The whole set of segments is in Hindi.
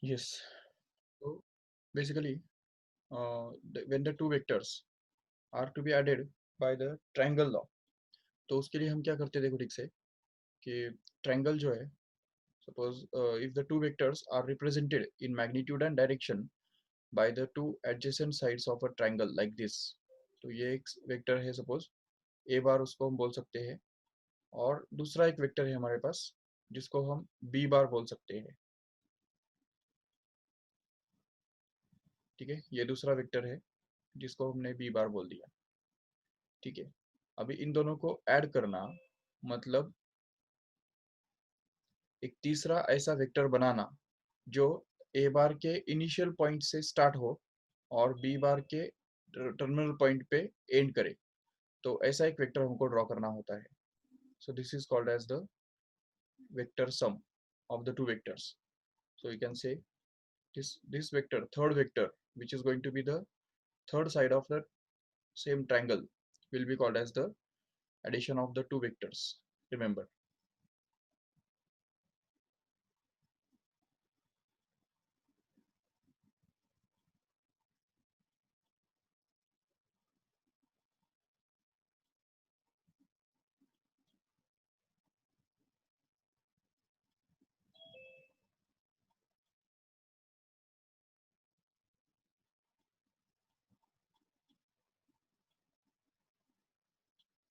Yes. So basically, when the two vectors are to be added by the triangle law, तो उसके लिए हम क्या करते हैं, देखो ठीक से कि ट्रायंगल जो है, suppose if the two vectors are represented in magnitude and direction by the two adjacent sides of a triangle like this, तो ये एक वेक्टर है सपोज ए बार, उसको हम बोल सकते हैं, और दूसरा एक वेक्टर है हमारे पास जिसको हम बी बार बोल सकते हैं। ठीक है, ये दूसरा वेक्टर है जिसको हमने बी बार बोल दिया। ठीक है, अभी इन दोनों को ऐड करना मतलब एक तीसरा ऐसा वेक्टर बनाना जो ए बार के इनिशियल पॉइंट से स्टार्ट हो और बी बार के टर्मिनल पॉइंट पे एंड करे, तो ऐसा एक वेक्टर हमको ड्रॉ करना होता है। So this is called as the vector sum of the two vectors. So you can say this vector, third vector, which is going to be the third side of the same triangle, will be called as the addition of the two vectors. Remember.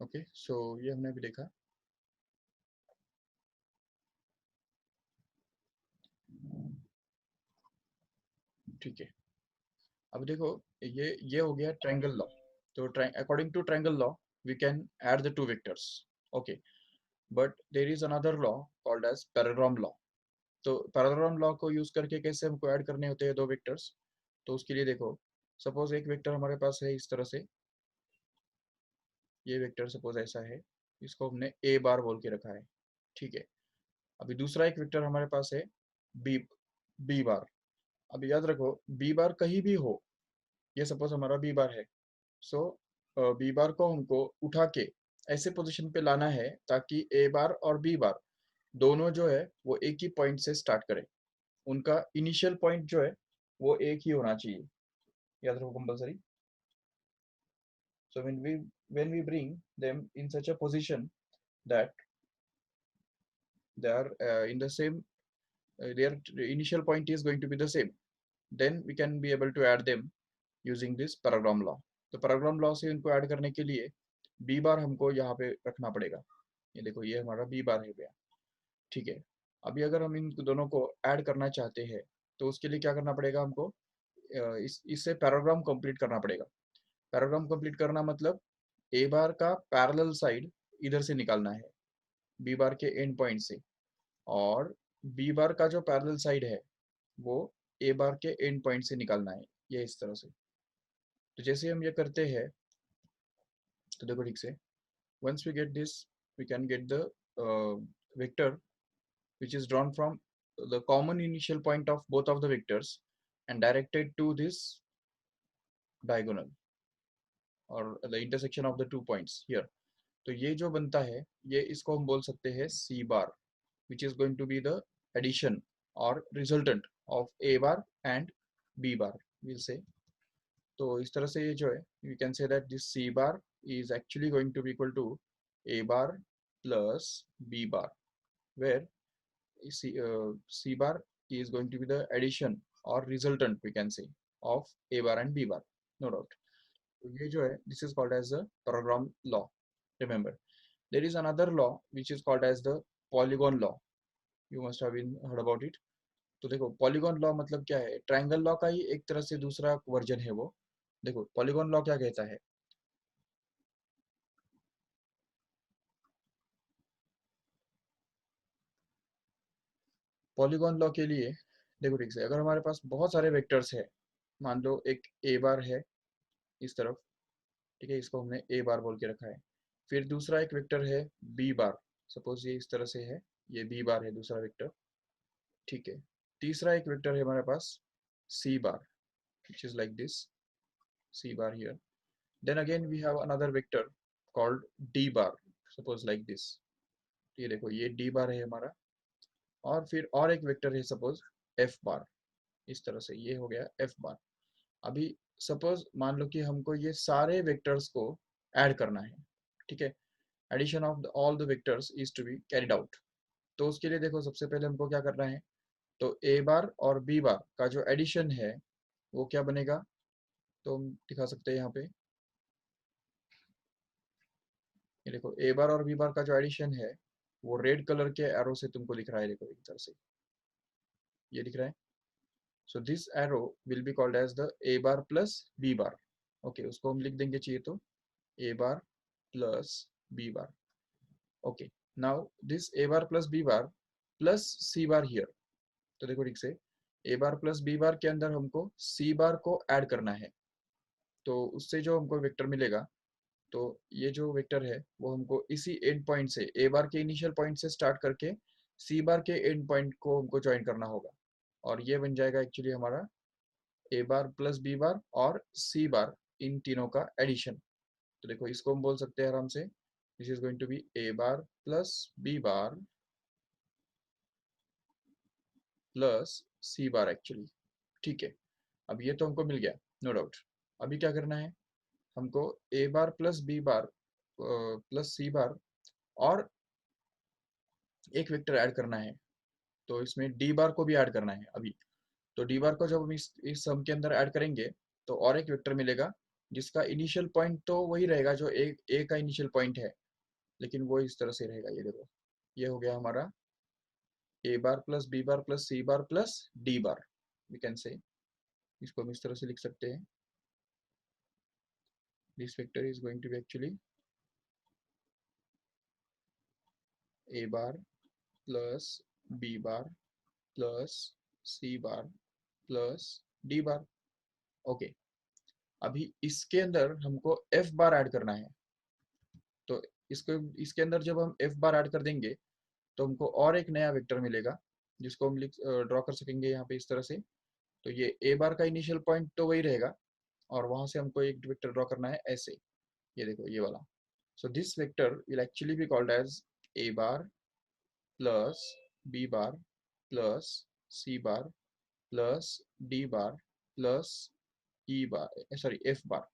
Okay, so ये हमने अभी देखा। ठीक है, अब देखो, ये हो गया ट्रायंगल लॉ। तो according to triangle law we can add the two vectors. Okay, but there is another law called as parallelogram law. तो पैराग्राम लॉ को यूज करके कैसे हमको ऐड करने होते हैं दो वेक्टर्स, तो उसके लिए देखो, सपोज एक वेक्टर हमारे पास है इस तरह से, ये वेक्टर सपोज ऐसा है, इसको हमने ए बार बोल के रखा है। ठीक है, अभी दूसरा एक वेक्टर हमारे पास है बी बी बार। अभी याद रखो, बी बार कहीं भी हो, ये सपोज हमारा बी बार है। सो बी बार को हमको उठा के ऐसे पोजीशन पे लाना है ताकि ए बार और बी बार दोनों जो है वो एक ही पॉइंट से स्टार्ट करें। उनका इनिशियल पॉइंट जो है वो एक ही होना चाहिए, याद रखो compulsory. So when we bring them in such a position that they are in the same, their initial point is going to be the same, then we can be able to add them using this paragram law. तो paragram law से इनको ऐड करने के लिए बी बार हमको यहाँ पे रखना पड़ेगा। ये देखो, ये हमारा बी बार है गया। ठीक है, अभी अगर हम इन दोनों को ऐड करना चाहते हैं तो उसके लिए क्या करना पड़ेगा हमको, इससे पैराग्राम कंप्लीट करना पड़ेगा। पैराग्राम कंप्लीट करना मतलब ए बार का पैरेलल साइड इधर से निकालना है, बी बार के एंड पॉइंट से, और बी बार का जो पैरेलल साइड है वो ए बार के एंड पॉइंट से निकालना है, ये इस तरह से। तो जैसे हम ये करते हैं, तो देखो ठीक से, once we get this, we can get the vector which is drawn from the common initial point of both of the vectors and directed to this diagonal or the intersection of the two points here. तो ये जो बनता है, ये इसको हम बोल सकते हैं सी बार, which is going to be the addition or resultant of a bar and b bar, we'll say. तो इस तरह से ये जो है, you can say that this c bar is actually going to be equal to a bar plus b bar, where c bar is going to be the addition or resultant, we can say, of a bar and b bar, no doubt. तो ये जो है, this is called as the paragram law. Remember, there is another law which is called as the polygon law. You must have been heard about it. तो देखो, पॉलीगॉन लॉ मतलब क्या है, ट्रायंगल लॉ का ही एक तरह से दूसरा वर्जन है वो। देखो पॉलीगॉन लॉ क्या कहता है, पॉलीगॉन लॉ के लिए देखो ठीक से, अगर हमारे पास बहुत सारे वेक्टर्स है, मान लो एक ए बार है इस तरफ, ठीक है, इसको हमने ए बार बोल के रखा है। फिर दूसरा एक वेक्टर है बी बार, सपोज ये इस तरह से है, ये बी बार है दूसरा वेक्टर। ठीक है, तीसरा एक वेक्टर है हमारे पास सी बार, which is like this, c bar here. Then again we have another vector called d bar, suppose like this। ये देखो, ये d bar है हमारा, और फिर और एक वेक्टर है सपोज f bar। इस तरह से ये हो गया एफ बार। अभी सपोज मान लो कि हमको ये सारे वेक्टर्स को ऐड करना है, ठीक है, addition of all the vectors is to be carried out. तो उसके लिए देखो सबसे पहले हमको क्या करना है, तो ए बार और बी बार का जो एडिशन है वो क्या बनेगा, तो हम दिखा सकते हैं यहाँ पे, ये देखो ए बार और बी बार का जो एडिशन है वो रेड कलर के एरो से तुमको दिख रहा है, देखो एक तरह से ये दिख रहा है। So this arrow will be called as the A bar plus B bar. Okay, उसको हम लिख देंगे चाहिए तो A bar plus B bar. Okay, now this A bar plus B bar plus C bar here. तो देखो ठीक से A bar plus B bar के अंदर हमको सी बार को ऐड करना है, तो उससे जो हमको वेक्टर मिलेगा, तो ये जो वेक्टर है वो हमको इसी एंड पॉइंट से ए बार के इनिशियल पॉइंट से स्टार्ट करके सी बार के एंड पॉइंट को हमको ज्वाइन करना होगा, और ये बन जाएगा एक्चुअली हमारा A bar plus B bar और सी बार, इन तीनों का एडिशन। तो देखो इसको हम बोल सकते हैं आराम से, this is going to be a bar plus B bar plus C bar actually, ठीक है। अब ये तो हमको मिल गया, नो डाउट। अभी क्या करना है, हमको ए bar plus B bar plus सी बार और एक वेक्टर ऐड करना है, तो इसमें डी बार को भी ऐड करना है अभी। तो डी बार को जब हम इस सम के अंदर ऐड करेंगे तो और एक वेक्टर मिलेगा जिसका इनिशियल पॉइंट तो वही रहेगा जो ए का इनिशियल पॉइंट है, लेकिन वो इस तरह से रहेगा, ये देखो ये हो गया हमारा A bar plus B bar plus C bar plus D bar, we can say, इसको हम इस तरह से लिख सकते हैं, this vector is going to be actually A bar plus B bar plus C bar plus D bar. Okay, अभी इसके अंदर हमको एफ बार ऐड करना है, तो इसको इसके अंदर जब हम एफ बार ऐड कर देंगे तो हमको और एक नया वेक्टर मिलेगा जिसको हम लिख ड्रॉ कर सकेंगे यहाँ पे इस तरह से। तो ये ए बार का इनिशियल पॉइंट तो वही रहेगा, और वहां से हमको एक वेक्टर ड्रॉ करना है ऐसे, ये देखो ये वाला। So this vector will actually be called as A bar plus B bar plus C bar plus D bar plus E bar, sorry F bar.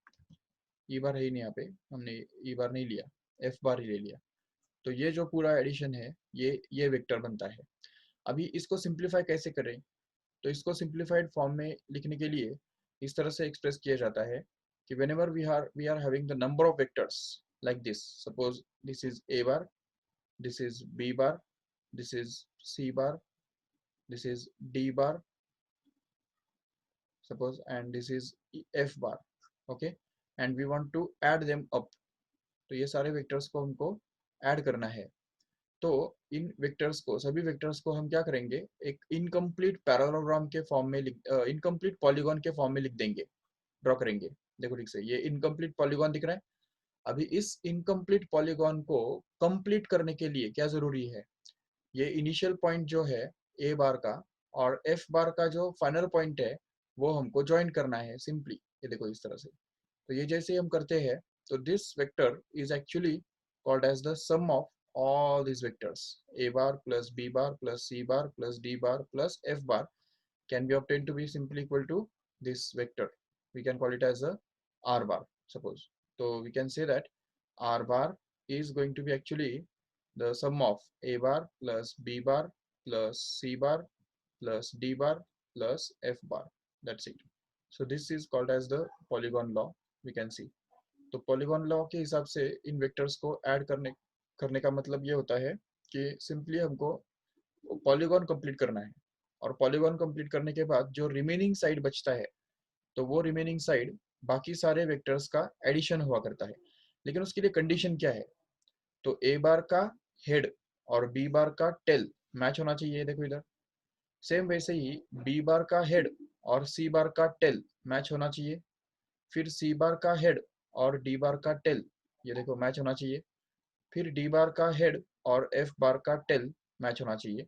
E bar है ही नहीं यहाँ पे, हमने ई बार नहीं लिया, एफ बार ही ले लिया। तो ये जो पूरा एडिशन है ये वेक्टर बनता है। अभी इसको सिंप्लीफाई कैसे करें, तो इसको सिंप्लीफाइड फॉर्म में लिखने के लिए इस तरह से एक्सप्रेस किया जाता है कि whenever we are having the number of vectors like this, suppose this is a bar, this is b bar, this is c bar, this is d bar, suppose, and this is f bar, okay, and we want to add them up। तो ये सारे वेक्टर्स को हमको ऐड करना है, तो इन वेक्टर्स को, सभी वेक्टर्स को हम क्या करेंगे, एक इनकम्प्लीट पैरेललोग्राम के फॉर्म में इनकम्प्लीट पॉलीगॉन के फॉर्म में लिख देंगे, ड्रॉ करेंगे। देखो ठीक से ये इनकम्प्लीट पॉलीगॉन दिख रहा है। अभी इस इनकम्प्लीट पॉलीगॉन को कंप्लीट करने के लिए क्या जरूरी है, ये इनिशियल पॉइंट जो है ए बार का और एफ बार का जो फाइनल पॉइंट है वो हमको ज्वाइन करना है सिंपली, ये देखो इस तरह से। तो ये जैसे ही हम करते हैं तो this vector is actually called as the sum of all these vectors, a bar plus b bar plus c bar plus d bar plus f bar can be obtained to be simply equal to this vector. We can call it as a r bar, suppose. So we can say that r bar is going to be actually the sum of a bar plus b bar plus c bar plus d bar plus f bar. That's it. So this is called as the polygon law, we can see. तो पॉलीगॉन लॉ के हिसाब से इन वेक्टर्स को ऐड करने का मतलब ये होता है कि सिंपली हमको पॉलीगॉन कंप्लीट करना है, और पॉलीगॉन कंप्लीट करने के बाद जो रिमेनिंग साइड बचता है तो वो रिमेनिंग साइड बाकी सारे वेक्टर्स का एडिशन हुआ करता है। लेकिन उसके लिए कंडीशन क्या है, तो ए बार का हेड और बी बार का टेल मैच होना चाहिए, देखो इधर। सेम वैसे ही बी बार का हेड और सी बार का टेल मैच होना चाहिए, फिर सी बार का हेड और डी बार का टेल, ये देखो मैच होना चाहिए, फिर डी बार का हेड और एफ बार का टेल मैच होना चाहिए।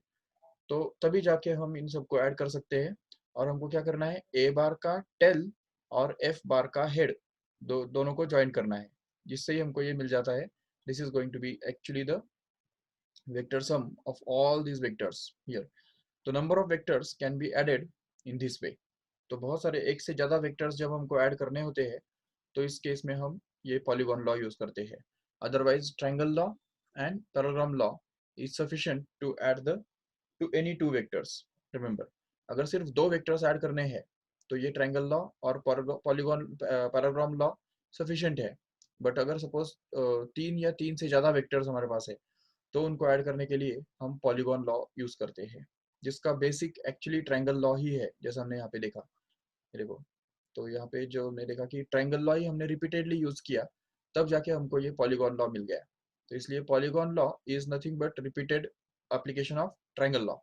तो तभी जाके हम इन सबको ऐड कर सकते हैं, और हमको क्या करना है, ए बार का टेल और एफ बार का हेड दोनों को ज्वाइन करना है, जिससे ही हमको ये मिल जाता है, this is going to be actually the vector sum of all these vectors here. The number of vectors can be added in this way. तो बहुत सारे एक से ज़्यादा वेक्टर्स जब हमको ऐड करने होते हैं तो इस केस में हम ये पॉलीगॉन लॉ यूज करते हैं। Otherwise triangle law and parallelogram law is sufficient to add the two any two vectors. Remember, अगर सिर्फ दो वेक्टर्स ऐड करने हैं तो ये ट्रायंगल लॉ और पॉलीगॉन पैरेललोग्राम लॉ सफिशिएंट है। बट अगर सपोज तीन या तीन से ज़्यादा वेक्टर्स हमारे पास है तो उनको ऐड करने के लिए हम पॉलीगॉन लॉ यूज करते हैं, जिसका बेसिक एक्चुअली ट्रायंगल लॉ ही है, जैसा हमने यहाँ पे देखा। ये देखो, तो यहाँ पे जो हमने देखा कि ट्रायंगल लॉ ही हमने रिपीटेडली यूज किया, तब जाके हमको ये पॉलीगॉन लॉ मिल गया। तो इसलिए polygon law is nothing but repeated application of triangle law,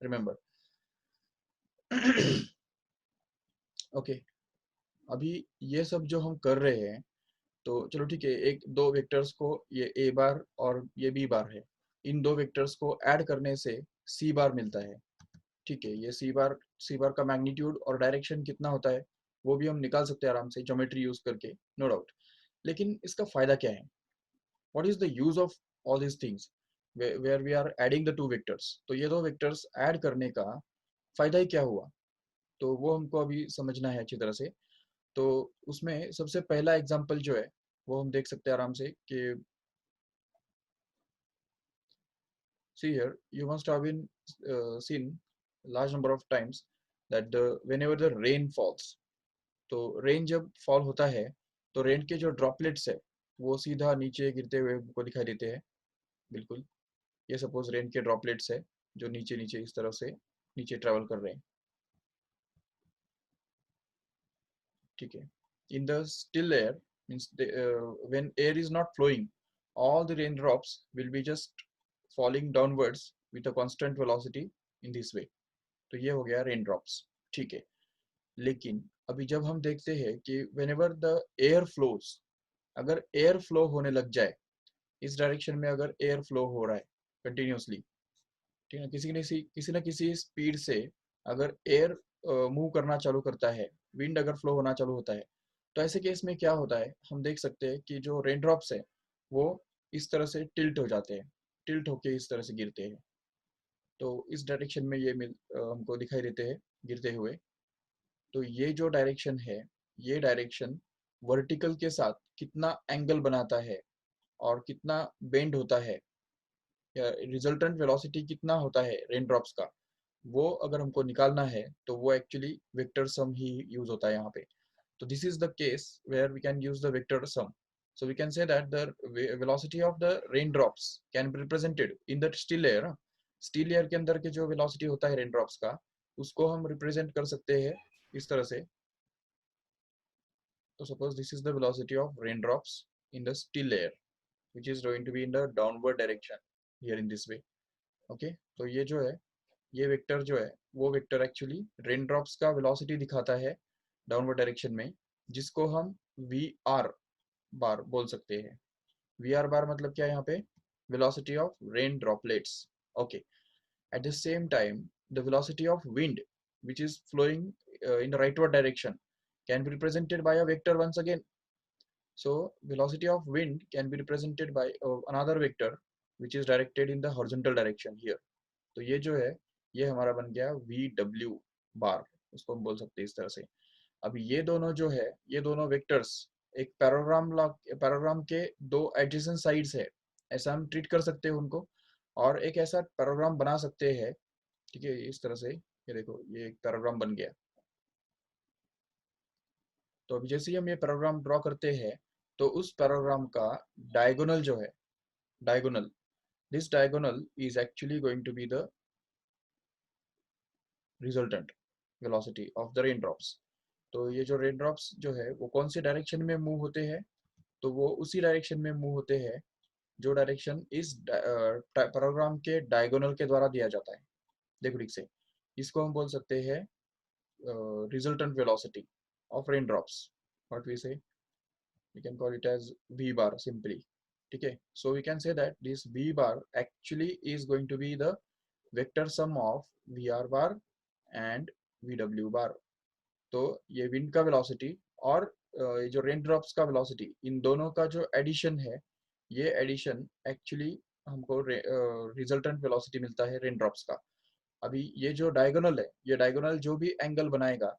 remember. Okay, अभी ये सब जो हम कर रहे हैं, तो चलो ठीक है, एक दो वेक्टर्स को, ये ए बार और ये बी बार है, इन दो वेक्टर्स को ऐड करने से सी बार मिलता है। ठीक है, ये सी बार का मैग्नीट्यूड और डायरेक्शन कितना होता है वो भी हम निकाल सकते हैं आराम से ज्योमेट्री यूज करके, नो डाउट। लेकिन इसका फायदा क्या है? What is the use of all these things where we are adding the two vectors? तो ये दो वेक्टर्स ऐड करने का फायदा ही क्या हुआ, तो वो हमको अभी समझना है अच्छी तरह से। तो उसमें सबसे पहला एग्जांपल जो है वो हम देख सकते हैं आराम से कि see here, you must have been seen large number of times that whenever the rain falls, तो रेन जब फॉल होता है तो रेन के जो ड्रॉपलेट्स है वो सीधा नीचे गिरते हुए हमको दिखाई देते हैं। बिल्कुल, ये सपोज रेन के ड्रॉपलेट्स है जो नीचे नीचे इस तरफ से नीचे ट्रेवल कर रहे हैं। ठीक है, in the still air means when air is not flowing, all the raindrops will be just falling downwards with a constant velocity in this way। तो ये हो गया रेन ड्रॉप्स। ठीक है, लेकिन अभी जब हम देखते हैं कि whenever the air flows, अगर एयर फ्लो होने लग जाए, इस डायरेक्शन में अगर एयर फ्लो हो रहा है कंटिन्यूसली, ठीक है, किसी ना किसी स्पीड से अगर एयर मूव करना चालू करता है, विंड अगर फ्लो होना चालू होता है, तो ऐसे केस में क्या होता है, हम देख सकते हैं कि जो रेन ड्रॉप्स है वो इस तरह से टिल्ट हो जाते हैं, टिल्ट होके इस तरह से गिरते हैं। तो इस डायरेक्शन में ये हमको दिखाई देते हैं गिरते हुए। तो ये जो डायरेक्शन है, ये डायरेक्शन वर्टिकल के साथ कितना एंगल बनाता है और कितना बेंड होता है, या रिजल्टेंट वेलोसिटी कितना होता है रेन ड्रॉप्स का, वो अगर हमको निकालना है तो वो एक्चुअली वेक्टर सम ही यूज होता है यहाँ पे। तो this is the case where we can use the vector sum. So we can say that the velocity of the raindrops can be represented in the still air। Still air के अंदर के जो वेलोसिटी होता है रेनड्रॉप्स का, उसको हम रिप्रेजेंट कर सकते हैं इस तरह से। तो suppose this is the velocity of raindrops in the still air which is going to be in the downward direction here in this way। okay, तो ये जो है, ये वेक्टर जो है वो वेक्टर एक्चुअली रेन ड्रॉप्स का वेलोसिटी दिखाता है डाउनवर्ड डायरेक्शन में, जिसको हम वी आर बार बोल सकते हैं। वी आर बार मतलब क्या है यहाँ पे? Velocity of rain droplets. Okay, eight the same time the velocity of wind which is flowing in the rightward direction can be represented by a vector once again। So velocity of wind can be represented by another vector which is directed in the horizontal direction here। तो ये जो है, ये हमारा बन गया वी डब्ल्यू बार, उसको हम बोल सकते हैं इस तरह से। अब ये दोनों जो है, ये दोनों वेक्टर्स एक पैराग्राम के दो एडजेसेंट साइड्स है, ऐसा हम ट्रीट कर सकते हैं उनको, और एक ऐसा पैराग्राम बना सकते हैं। ठीक है, इस तरह से, ये देखो ये एक पैराग्राम बन गया। तो अभी जैसे ही हम ये पैराग्राम ड्रॉ करते हैं तो उस पैराग्राम का डायगोनल जो है, diagonal, this diagonal is actually going to be the resultant velocity of the rain drops. तो ये जो रेन ड्रॉप्स जो है वो कौन सी डायरेक्शन में मूव होते हैं? तो वो उसी डायरेक्शन में मूव होते हैं जो डायरेक्शन इस पैराग्राम के डायगोनल के द्वारा दिया जाता है। देखो ठीक से, इसको हम बोल सकते हैं resultant velocity of rain drops. What we say, we can call it as v bar simply। ठीक है, so we can say that this v bar actually is going to be the vector sum of vr bar and vw bar। तो ये विंड का वेलोसिटी और ये जो रेन ड्रॉप्स का वेलोसिटी, इन दोनों का जो एडिशन है, ये एडिशन एक्चुअली हमको रिजल्टेंट वेलोसिटी मिलता है रेन ड्रॉप्स का। अभी ये जो डायगोनल है, ये डायगोनल जो भी एंगल बनाएगा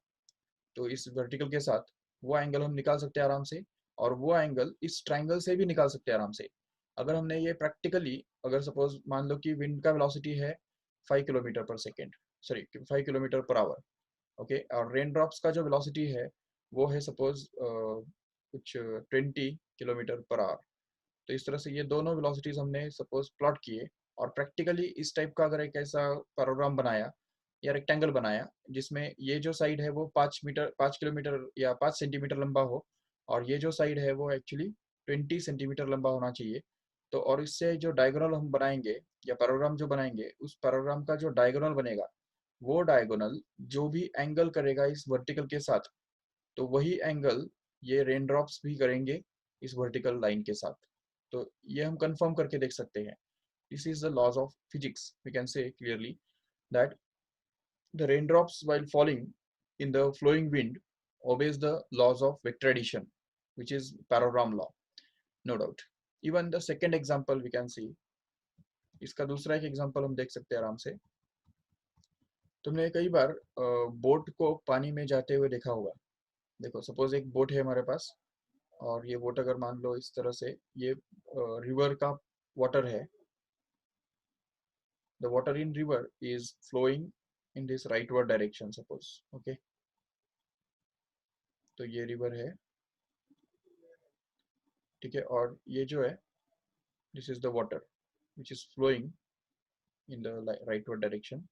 तो इस वर्टिकल के साथ, वो एंगल हम निकाल सकते हैं आराम से, और वो एंगल इस ट्राइंगल से भी निकाल सकते हैं आराम से। अगर हमने ये प्रैक्टिकली, अगर सपोज मान लो कि विंड का वेलोसिटी है 5 किलोमीटर पर second, sorry 5 kilometre per hour, okay, और रेन ड्रॉप्स का जो वेलोसिटी है वो है सपोज कुछ 20 किलोमीटर पर आवर। तो इस तरह से ये दोनों वेलोसिटीज हमने सपोज प्लॉट किए, और प्रैक्टिकली इस टाइप का अगर एक ऐसा पैराग्राम बनाया या रेक्टेंगल बनाया जिसमें ये जो साइड है वो 5 किलोमीटर या 5 सेंटीमीटर लंबा हो, और ये जो साइड है वो एक्चुअली 20 सेंटीमीटर लंबा होना चाहिए। तो और इससे जो डायगोनल हम बनाएंगे या पैराग्राम जो बनाएंगे, उस पैराग्राम का जो डायगोनल बनेगा, वो डायगोनल जो भी एंगल करेगा इस वर्टिकल के साथ, तो वही एंगल ये रेन ड्रॉप्स भी करेंगे इस वर्टिकल लाइन के साथ। तो ये हम कंफर्म करके देख सकते हैं। This is the laws of physics, we can say clearly that the raindrops while falling in the flowing wind obeys the laws of vector addition, which is parallelogram law, no doubt. Even the second example we can see, इसका दूसरा एक एग्जांपल हम देख सकते हैं आराम से। तुमने कई बार बोट को पानी में जाते हुए देखा होगा। देखो सपोज एक बोट है हमारे पास, और ये बोट अगर मान लो इस तरह से, ये रिवर का वाटर है, the water in river is flowing in this rightward direction suppose, okay, तो ये रिवर है, ठीक है, और ये जो है this is the water which is flowing in the rightward direction,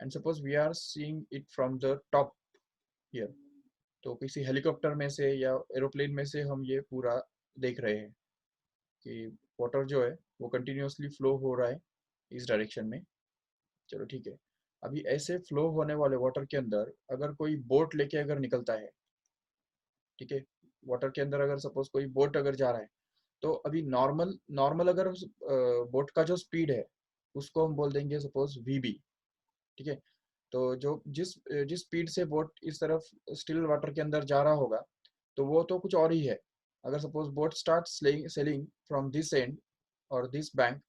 and suppose we are seeing it from the top here, तो किसी हेलीकॉप्टर में से या एरोप्लेन में से हम ये पूरा देख रहे हैं कि वाटर जो है वो कंटिन्यूअसली फ्लो हो रहा है इस डायरेक्शन में। चलो ठीक है, अभी ऐसे फ्लो होने वाले वाटर के अंदर अगर कोई बोट लेके अगर निकलता है, ठीक है, वाटर के अंदर अगर सपोज कोई बोट अगर जा रहा है, तो अभी नॉर्मल नॉर्मल अगर बोट का जो स्पीड है उसको हम बोल देंगे सपोज वीबी, ठीक है। तो जो जिस जिस स्पीड से बोट इस तरफ स्टिल वाटर के अंदर जा रहा होगा, तो वो तो कुछ और ही है। अगर suppose boat start sailing from this end और this bank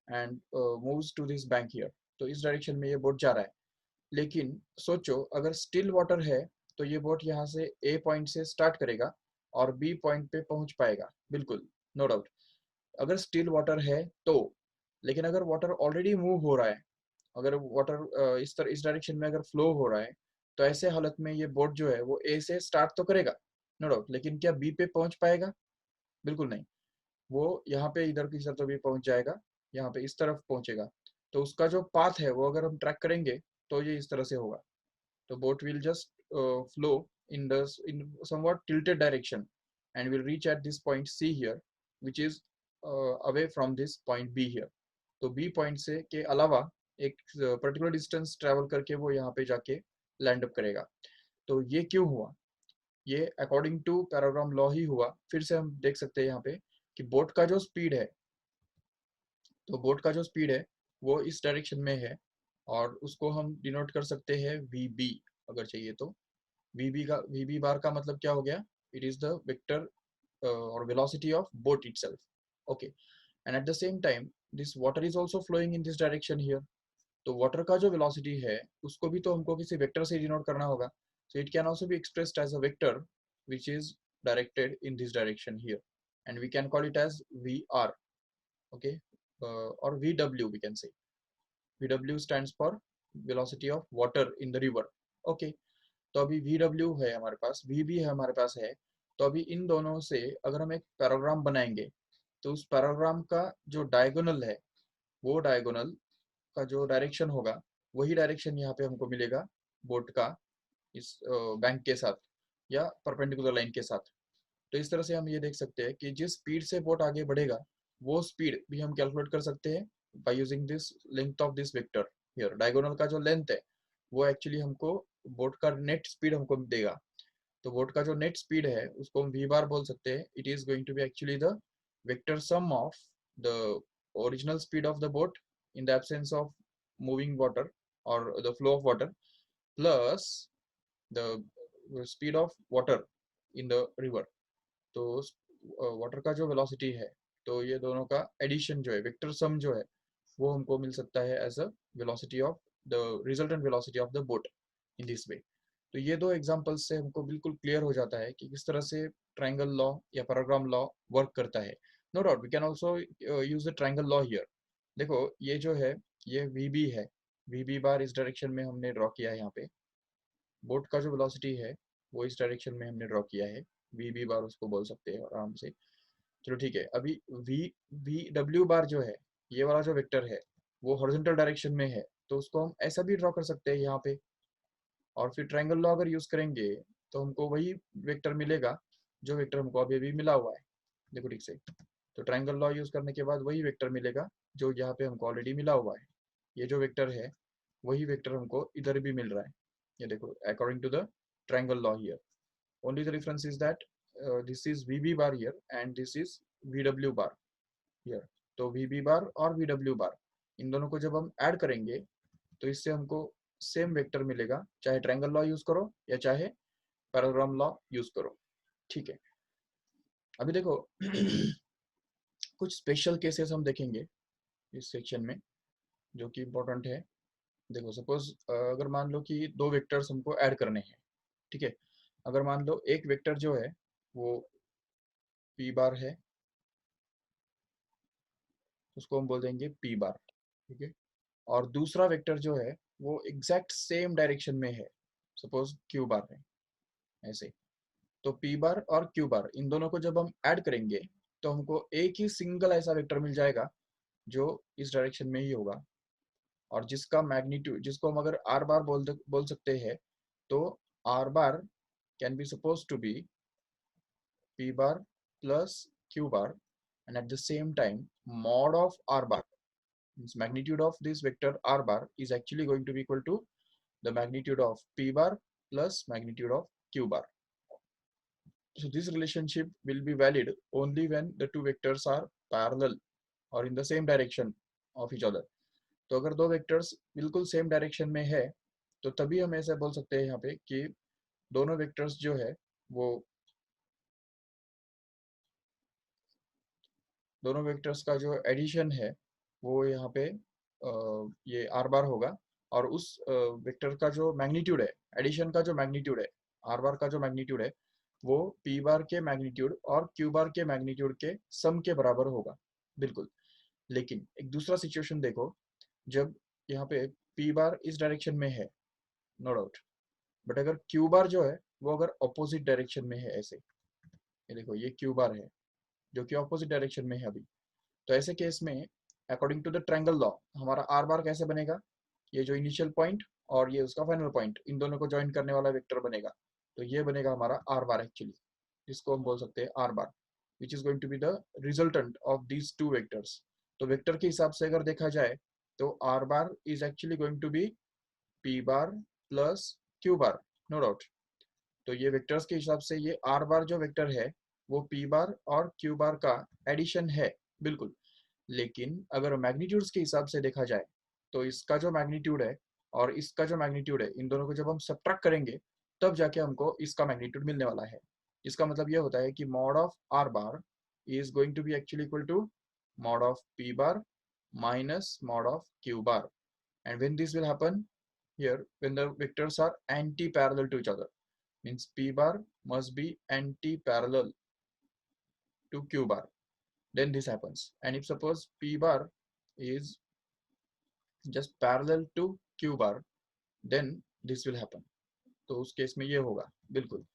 and moves to this bank here, तो इस डायरेक्शन में ये बोट जा रहा है। लेकिन सोचो अगर स्टिल वाटर है तो ये बोट यहाँ से ए पॉइंट से स्टार्ट करेगा और बी पॉइंट पे पहुंच पाएगा, बिल्कुल, नो डाउट, अगर स्टिल वाटर है तो। लेकिन अगर वाटर ऑलरेडी मूव हो रहा है, अगर वाटर इस तरह इस डायरेक्शन में अगर फ्लो हो रहा है, तो ऐसे हालत में ये बोट जो है वो ए से स्टार्ट तो करेगा, नो डाउट, लेकिन क्या बी पे पहुंच पाएगा? बिल्कुल नहीं। वो यहाँ पे इधर की तरफ भी पहुंच जाएगा, यहाँ पे इस तरफ पहुंचेगा। तो उसका जो पाथ है वो अगर हम ट्रैक करेंगे तो ये इस तरह से होगा। तो boat will just flow in somewhat tilted direction and will reach at this point C here, which is away from this point B here. तो B पॉइंट से के अलावा एक पर्टिकुलर डिस्टेंस ट्रेवल करके वो यहाँ पे जाके लैंड अप करेगा। तो ये क्यों हुआ? ये अकॉर्डिंग टू पैराग्राम लॉ ही हुआ। फिर से हम देख सकते हैं यहाँ पे कि बोट का जो स्पीड है, तो बोट का जो स्पीड है वो इस डायरेक्शन में है, और उसको हम डिनोट कर सकते हैं वी बी अगर चाहिए तो। वी बी बार का मतलब क्या हो गया? It is the vector or velocity of boat itself, okay, and at the same time this water is also flowing in this direction here, तो water का जो velocity है उसको भी तो हमको किसी वेक्टर से डिनोट करना होगा, so it can also be expressed as a vector which is directed in this direction here, and we can call it as vr, okay, or vw we can say. vw stands for velocity of water in the river, okay। तो अभी VW है हमारे पास, V भी है हमारे पास है। तो अभी इन दोनों से अगर हम एक पैराग्राम बनाएंगे, तो उस पैराग्राम का जो डायगोनल है, वो डायगोनल का जो डायरेक्शन होगा, वही डायरेक्शन यहाँ पे हमको मिलेगा बोट का इस बैंक के साथ या परपेंडिकुलर लाइन के साथ। तो इस तरह से हम ये देख सकते हैं कि जिस स्पीड से बोट आगे बढ़ेगा, वो स्पीड भी हम कैलकुलेट कर सकते हैं by using this length of this vector here. Diagonal का जो लेंथ है वो एक्चुअली हमको बोट का नेट स्पीड हमको देगा। तो बोट का जो नेट स्पीड है उसको हम वी बार बोल सकते हैं। It is going to be actually the vector sum of the original speed of the boat in the absence of moving water और the flow of water plus the speed of water in the river. तो वाटर का जो वेलोसिटी है, तो ये दोनों का एडिशन जो है, वेक्टर सम जो है, वो हमको मिल सकता है as a velocity of the resultant velocity of the boat in this way. तो ये दो एग्जांपल्स से हमको बिल्कुल क्लियर हो जाता है कि किस तरह से ट्रायंगल लॉ या पैराग्राम लॉ वर्क करता है. No doubt we can also use the triangle law here. देखो ये जो है ये वीबी है, वीबी बार इस डायरेक्शन में हमने ड्रॉ किया है. यहाँ पे बोट का जो वेलोसिटी है वो इस डायरेक्शन में हमने ड्रॉ किया है, वीबी बार उसको बोल सकते हैं आराम से. चलो ठीक है. अभी वी वी डब्ल्यू बार जो है ये वाला जो वेक्टर है वो हॉरिजॉन्टल डायरेक्शन में है, तो उसको हम ऐसा भी ड्रॉ कर सकते हैं यहाँ पे. और फिर ट्रायंगल लॉ अगर यूज करेंगे तो हमको वही वेक्टर मिलेगा जो वेक्टर हमको अभी अभी मिला हुआ है. देखो ठीक से, तो ट्रायंगल लॉ यूज करने के बाद वही वेक्टर मिलेगा जो यहाँ पे हमको ऑलरेडी मिला हुआ है. ये जो वेक्टर है वही वेक्टर हमको इधर भी मिल रहा है. ये देखो according to the triangle law here, only the difference is that this is VB bar here and this is VW bar here. तो VB बार और VW बार इन दोनों को जब हम ऐड करेंगे तो इससे हमको सेम वेक्टर मिलेगा, चाहे ट्रायंगल लॉ यूज करो या चाहे पैराग्राम लॉ यूज करो. ठीक है. अभी देखो कुछ स्पेशल केसेस हम देखेंगे इस सेक्शन में जो कि इम्पोर्टेंट है. देखो सपोज अगर मान लो कि दो वेक्टर्स हमको ऐड करने हैं. ठीक है. अगर मान लो एक वेक्टर जो है वो P बार है, उसको हम बोल देंगे P बार. ठीक है. और दूसरा वेक्टर जो है वो एग्जैक्ट सेम डायरेक्शन में है, सपोज Q बार है ऐसे. तो P बार और Q बार इन दोनों को जब हम ऐड करेंगे तो हमको एक ही सिंगल ऐसा वेक्टर मिल जाएगा जो इस डायरेक्शन में ही होगा और जिसका मैग्नीट्यूड, जिसको हम अगर R बार बोल सकते हैं, तो R bar can be suppose to be P bar plus Q bar, and at the same time mod of R bar, means magnitude of this vector R bar is actually going to be equal to the magnitude of P bar plus magnitude of Q bar. So this relationship will be valid only when the two vectors are parallel or in the same direction of each other. तो अगर दो वेक्टर्स बिल्कुल सेम डायरेक्शन में है तो तभी हम ऐसे बोल सकते हैं यहाँ पे कि दोनों वेक्टर्स जो है वो दोनों वेक्टर्स का जो एडिशन है वो यहाँ पे ये आर बार होगा. और उस वेक्टर का जो मैग्नीट्यूड है, एडिशन का जो मैग्नीट्यूड है, आर बार का जो मैग्नीट्यूड है वो पी बार के मैग्नीट्यूड और क्यू बार के मैग्नीट्यूड के सम के बराबर होगा. बिल्कुल. लेकिन एक दूसरा सिचुएशन देखो, जब यहाँ पे पी बार इस डायरेक्शन में है, नो डाउट, बट अगर क्यू बार जो है वो अगर ऑपोजिट डायरेक्शन में है ऐसे, ये देखो ये क्यू बार है जो कि ऑपोजिट डायरेक्शन में है अभी. तो ऐसे केस में according to the triangle law हमारा आर बार कैसे बनेगा, ये जो इनिशियल पॉइंट और ये उसका फाइनल पॉइंट इन दोनों को ज्वाइन करने वाला वेक्टर बनेगा. तो ये बनेगा हमारा आर बार एक्चुअली, जिसको हम बोल सकते हैं R bar, which is going to be the resultant of these two vectors. तो वेक्टर के हिसाब से अगर देखा जाए तो R bar is actually going to be P bar plus Q bar, no doubt. तो ये वेक्टर्स के हिसाब से ये आर बार जो वेक्टर है वो पी बार और क्यू बार का एडिशन है. बिल्कुल. लेकिन अगर मैग्नीट्यूड्स के हिसाब से देखा जाए तो इसका जो मैग्नीट्यूड है और इसका जो मैग्नीट्यूड है इन दोनों को जब हम सब्ट्रैक्ट करेंगे तब जाके हमको इसका मैग्नीट्यूड मिलने वाला है. इसका मतलब ये होता है कि mod of R bar is going to be actually equal to mod of P bar minus mod of q bar. And when this will happen, here when the vectors are anti-parallel to each other, means p bar must be anti-parallel to q bar, then this happens. And if suppose p bar is just parallel to q bar, then this will happen. तो उस केस में ये होगा. बिल्कुल.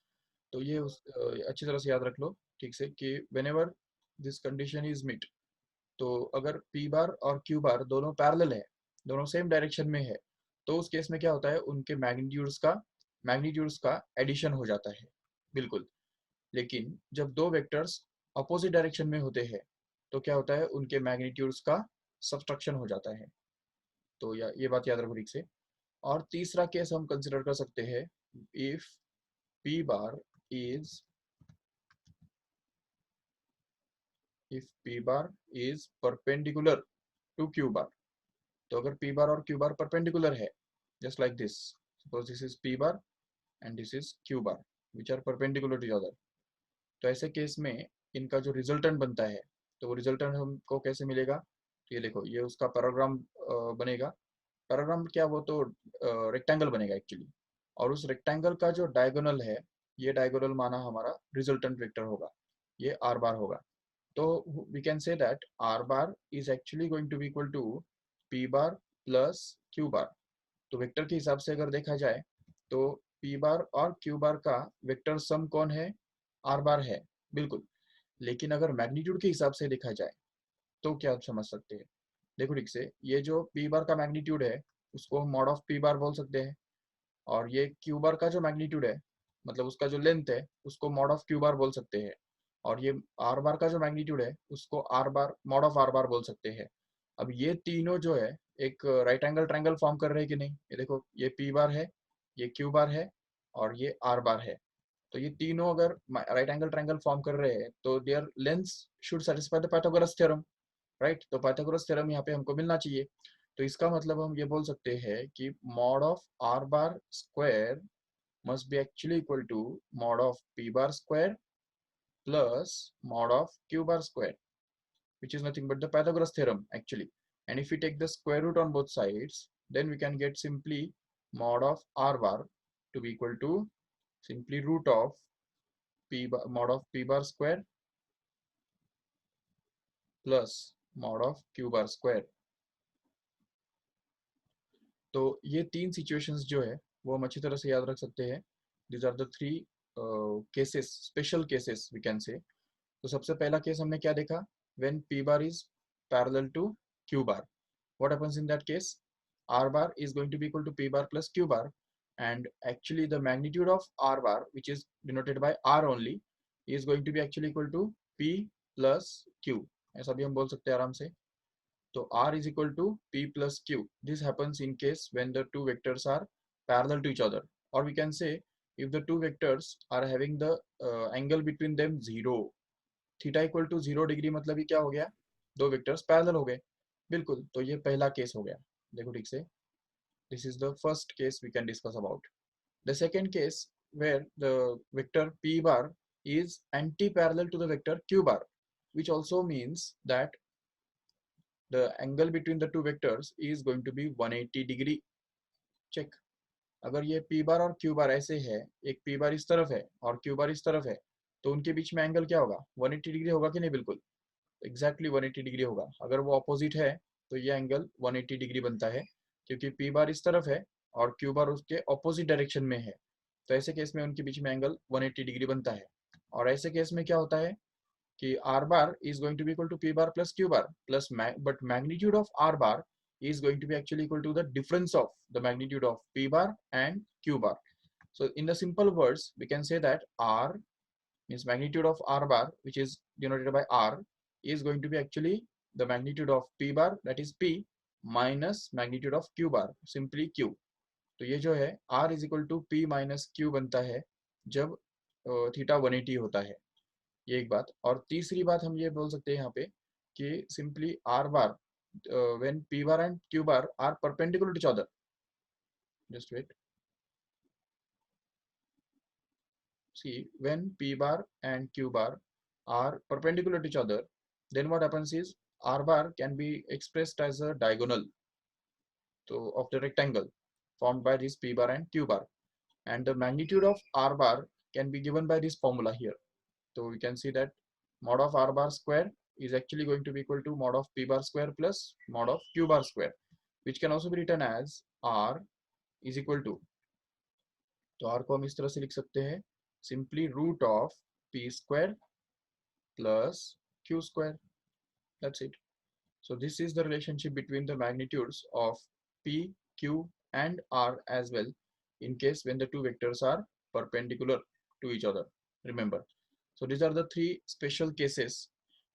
तो ये अच्छी तरह से याद रख लो ठीक से कि whenever this condition is met, तो अगर p बार और q बार दोनों पैरेलल है, दोनों सेम डायरेक्शन में है, तो उस केस में क्या होता है, उनके मैग्नीट्यूड्स का एडिशन हो जाता है. बिल्कुल. लेकिन जब दो वेक्टर्स अपोजिट डायरेक्शन में होते हैं तो क्या होता है, उनके मैग्नीट्यूड्स का सब्ट्रैक्शन हो जाता है. तो ये बात याद रखो ठीक से. और तीसरा केस हम कंसिडर कर सकते हैं, if p bar is perpendicular to q bar. तो अगर p बार और q बार परपेंडिकुलर है, just like this, suppose this is p bar and this is q bar which are perpendicular to each other, तो ऐसे केस में इनका जो रिजल्टेंट बनता है तो वो रिजल्टेंट हमको कैसे मिलेगा, तो ये देखो ये उसका पैराग्राम बनेगा. पैराग्राम क्या, वो तो रेक्टेंगल बनेगा एक्चुअली, और उस रेक्टेंगल का जो डायगोनल है, ये डायगोनल माना हमारा रिजल्टेंट वेक्टर होगा, ये आर बार होगा। तो we can say that R bar is actually going to be equal to P bar plus Q bar. तो वेक्टर के हिसाब से अगर देखा जाए तो पी बार और क्यू बार का वेक्टर सम कौन है, आर बार है, बिल्कुल। लेकिन अगर मैग्नीट्यूड के हिसाब से देखा जाए तो क्या आप समझ सकते हैं, देखो ठीक से, ये जो पी बार का मैग्नीट्यूड है उसको हम मॉड ऑफ पी बार बोल सकते हैं, और ये क्यू बार का जो मैग्नीट्यूड है, मतलब उसका जो लेंथ है, उसको मॉड ऑफ क्यू बार बोल सकते हैं, और ये आर बार का जो मैग्नीट्यूड है उसको are bar mod of R बार बोल सकते हैं। अब ये तीनों जो है एक राइट एंगल ट्रायंगल फॉर्म कर रहे हैं कि नहीं, ये देखो, ये पी बार है, ये क्यू बार है, और ये आर बार है। तो ये तीनों अगर राइट एंगल ट्रायंगल फॉर्म कर रहे हैं तो their lengths should satisfy the Pythagoras theorem, right. तो पाइथागोरस थ्योरम यहाँ पे हमको मिलना चाहिए। तो इसका मतलब हम ये बोल सकते हैं कि mod of R bar square must be actually equal to mod of p bar square plus mod of q bar square, which is nothing but the Pythagoras theorem actually. And if we take the square root on both sides, then we can get simply mod of r bar to be equal to simply root of p bar, mod of p bar square plus mod of q bar square. तो ये तीन सिचुएशंस जो है वो हम अच्छी तरह से याद रख सकते हैं। These are the three cases, special cases we can say. तो सबसे पहला केस हमने क्या देखा, when p bar is parallel to q bar, what happens in that case, r bar is going to be equal to p bar plus q bar, and actually the magnitude of r bar, which is denoted by r only, is going to be actually equal to p plus q, ऐसा भी हम बोल सकते हैं आराम से। So R is equal to P plus Q. This happens in case when the two vectors are parallel to each other. Or we can say if the two vectors are having the angle between them 0. Theta equal to 0 degree, मतलब ये क्या हो गया, दो वेक्टर्स पैरेलल हो गए, बिल्कुल। तो ये पहला केस हो गया, देखो ठीक से, this is the first case we can discuss about. The second case where the vector p bar is anti-parallel to the vector q bar, which also means that the angle between the two vectors is going to be 180 degree. check, अगर ये p बार और q बार ऐसे है, एक p बार इस तरफ है और q बार इस तरफ है, तो उनके बीच में एंगल क्या होगा, 180 डिग्री होगा कि नहीं, बिल्कुल एग्जैक्टली 180 डिग्री होगा। अगर वो ऑपोजिट है तो ये एंगल 180 डिग्री बनता है, क्योंकि p बार इस तरफ है और q बार उसके ऑपोजिट डायरेक्शन में है। तो ऐसे केस में उनके बीच में एंगल 180 डिग्री बनता है। और ऐसे केस में क्या होता है कि r bar is going to be equal to p bar plus q bar plus but magnitude of r bar is going to be actually equal to the difference of the magnitude of p bar and q bar. So in the simple words we can say that r means magnitude of r bar, which is denoted by r, is going to be actually the magnitude of p bar, that is p, minus magnitude of q bar, simply q. तो ये जो है r is equal to p minus q बनता है जब थीटा 180 होता है, ये एक बात। और तीसरी बात हम ये बोल सकते हैं यहाँ पे कि simply R bar when P bar and Q bar are perpendicular to each other, just wait, see when P bar and Q bar are perpendicular to each other, then what happens is r bar can be expressed as a diagonal to of the rectangle formed by this p bar and q bar, and the magnitude of r bar can be given by this formula here. So we can see that mod of r bar square is actually going to be equal to mod of p bar square plus mod of q bar square, which can also be written as r is equal to, तो r को हम इस तरह से लिख सकते हैं, simply root of p square plus q square, that's it. So this is the relationship between the magnitudes of p, q and r as well, in case when the two vectors are perpendicular to each other, remember. So these are the three special cases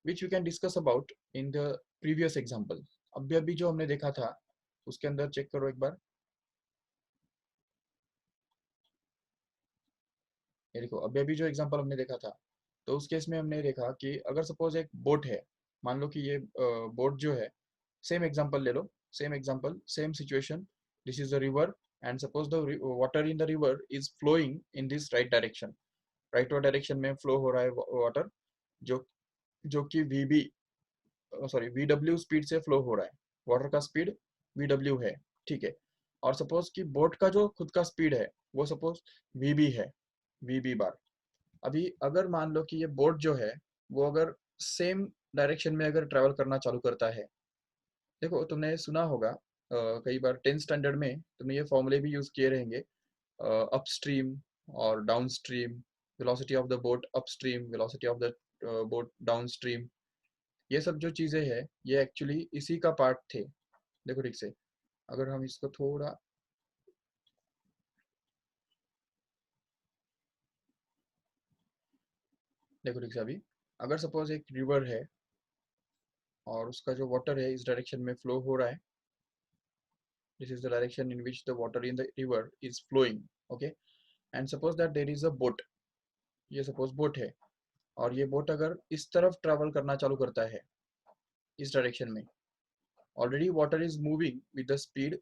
which we can discuss about in the previous example. अभी अभी जो हमने देखा था उसके अंदर चेक करो एक बार, ये देखो अभी अभी जो एग्जांपल हमने देखा था, तो उस केस में हमने देखा कि अगर सपोज एक बोट है, मान लो कि ये बोट जो है, सेम एग्जांपल ले लो, same example same situation, this is the river and suppose the water in the river is flowing in this right direction, right direction में फ्लो हो रहा है वाटर, जो जो कि वी डब्ल्यू स्पीड से फ्लो हो रहा है, वाटर का स्पीड वी डब्ल्यू है, ठीक है। और सपोज कि बोट का जो खुद का स्पीड है वो सपोज वीबी है, वीबी बार। अभी अगर मान लो कि ये बोट जो है वो अगर सेम डायरेक्शन में अगर ट्रैवल करना चालू करता है, देखो तुमने सुना होगा कई बार 10th स्टैंडर्ड में तुमने ये फॉर्मूले भी यूज किए रहेंगे, अपस्ट्रीम और downstream, velocity of the boat upstream, velocity of the boat downstream. ये सब जो चीजें हैं ये एक्चुअली इसी का पार्ट थे। देखो ठीक से, अगर हम इसको थोड़ा देखो ठीक से, अभी अगर सपोज एक रिवर है और उसका जो वाटर है इस डायरेक्शन में फ्लो हो रहा है, this is the direction in which the water in the river is flowing, okay, and suppose that there is a boat, ये suppose boat है और ये बोट अगर इस तरफ ट्रैवल करना चालू करता है इस डायरेक्शन में, already water is moving with the speed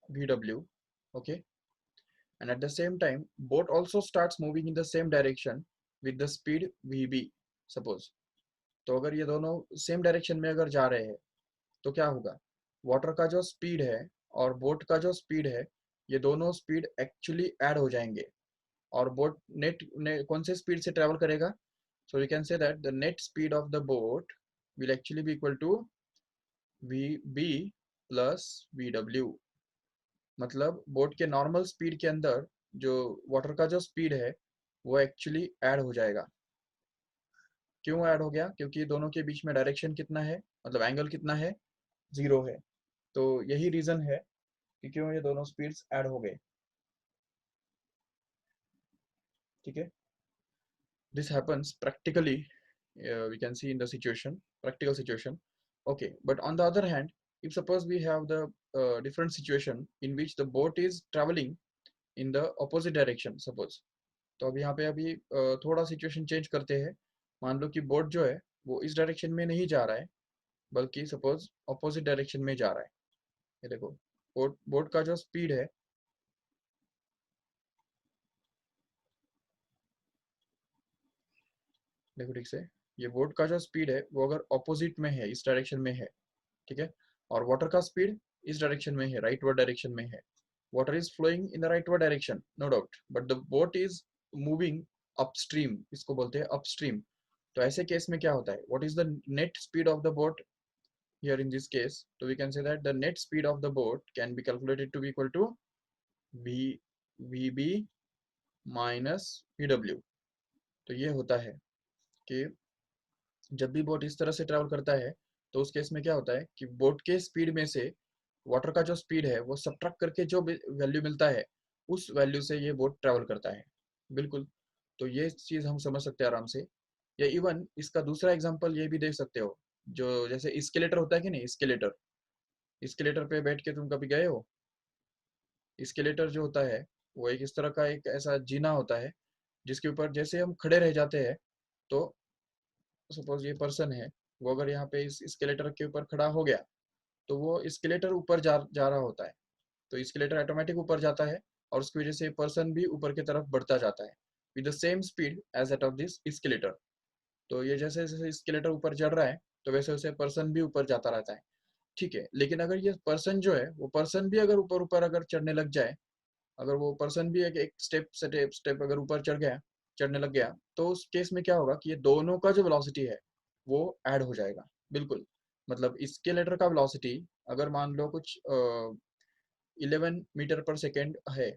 vw, okay, and at the same time boat also starts moving in the same direction with the speed vb suppose। तो अगर ये दोनों सेम डायरेक्शन में अगर जा रहे हैं तो क्या होगा, वाटर का जो स्पीड है और बोट का जो स्पीड है ये दोनों स्पीड एक्चुअली ऐड हो जाएंगे और बोट कौन से स्पीड से ट्रेवल करेगा, so we can say that the net speed of the boat will actually be equal to vb plus vw। मतलब बोट के नॉर्मल स्पीड के अंदर जो वाटर का जो स्पीड है वो एक्चुअली ऐड हो जाएगा। क्यों ऐड हो गया, क्योंकि दोनों के बीच में डायरेक्शन कितना है, मतलब एंगल कितना है, 0 है। तो यही रीजन है कि क्यों ये दोनों स्पीड्स ऐड हो गए। ठीक है, this happens practically, we can see in the situation, practical situation, okay, but on the other hand if suppose we have the different situation in which the boat is traveling in the opposite direction suppose। तो अब यहाँ पे अभी थोड़ा सिचुएशन चेंज करते हैं। मान लो कि बोट जो है वो इस डायरेक्शन में नहीं जा रहा है बल्कि सपोज ऑपोजिट डायरेक्शन में जा रहा है। ये देखो बोट का जो स्पीड है, देखो ठीक से, ये बोट का जो स्पीड है वो अगर ऑपोजिट में है, इस डायरेक्शन में है, ठीक है, और वाटर का स्पीड इस डायरेक्शन में है, राइटवर्ड डायरेक्शन में है। Water is flowing in the rightward direction no doubt, but the boat is moving upstream, इसको बोलते हैं अपस्ट्रीम। तो ऐसे केस में क्या होता है, what is the net speed of the boat here in this case, so we can say that the net speed of the boat can be calculated to be equal to v vb minus vw। तो ये होता है कि जब भी बोट इस तरह से ट्रैवल करता है तो उस केस में क्या होता है कि बोट के स्पीड में से वाटर का जो स्पीड है वो सबट्रैक्ट करके जो वैल्यू मिलता है उस वैल्यू से ये बोट ट्रैवल करता है। बिल्कुल, तो ये चीज़ हम समझ सकते हैं आराम से। या इवन इसका दूसरा एग्जांपल ये भी देख सकते हो, जो जैसे स्केलेटर होता है कि नहीं, स्केलेटर, स्केलेटर पे बैठ के तुम कभी गए हो। स्केलेटर जो होता है वो एक इस तरह का एक ऐसा जीना होता है जिसके ऊपर जैसे हम खड़े रह जाते हैं तो सपोज ये पर्सन है वो अगर यहाँ पे इस स्केलेटर के ऊपर खड़ा हो गया तो वो स्केलेटर ऊपर जा रहा होता है, तो स्केलेटर ऑटोमेटिक ऊपर जाता है और उसकी वजह से पर्सन भी ऊपर की तरफ बढ़ता जाता है with the same speed as that of this escalator. तो ये जैसे जैसे स्केलेटर ऊपर चढ़ रहा है तो वैसे वैसे पर्सन भी ऊपर जाता रहता है। ठीक है, लेकिन अगर ये पर्सन जो है वो पर्सन भी अगर ऊपर ऊपर अगर चढ़ने लग जाए, अगर वो पर्सन भी एक स्टेप स्टेप स्टेप अगर ऊपर चढ़ने लग गया, तो उस केस में क्या होगा कि ये दोनों का जो वेलोसिटी है वो ऐड हो जाएगा। बिल्कुल, मतलब स्केलेटर का वेलोसिटी अगर मान लो कुछ 11 मीटर पर सेकेंड है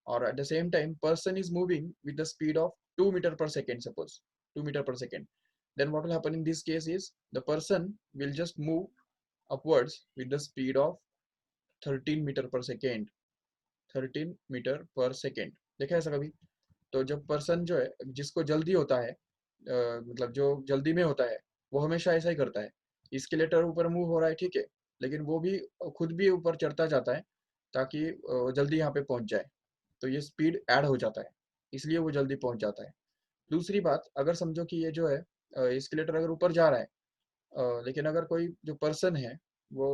और at the same time person is moving with the speed of 2 metre per second suppose, 2 metre per second, then what will happen in this case is the person will just move upwards with the speed of 13 metre per second, 13 metre per second. देखा ऐसा कभी? तो जब पर्सन जो है जिसको जल्दी होता है, मतलब जो जल्दी में होता है वो हमेशा ऐसा ही करता है, स्केलेटर ऊपर मूव हो रहा है ठीक है, लेकिन वो भी खुद भी ऊपर चढ़ता जाता है ताकि जल्दी यहाँ पे पहुंच जाए, तो ये स्पीड ऐड हो जाता है, इसलिए वो जल्दी पहुंच जाता है। दूसरी बात, अगर समझो कि ये जो है स्केलेटर अगर ऊपर जा रहा है, लेकिन अगर कोई जो पर्सन है वो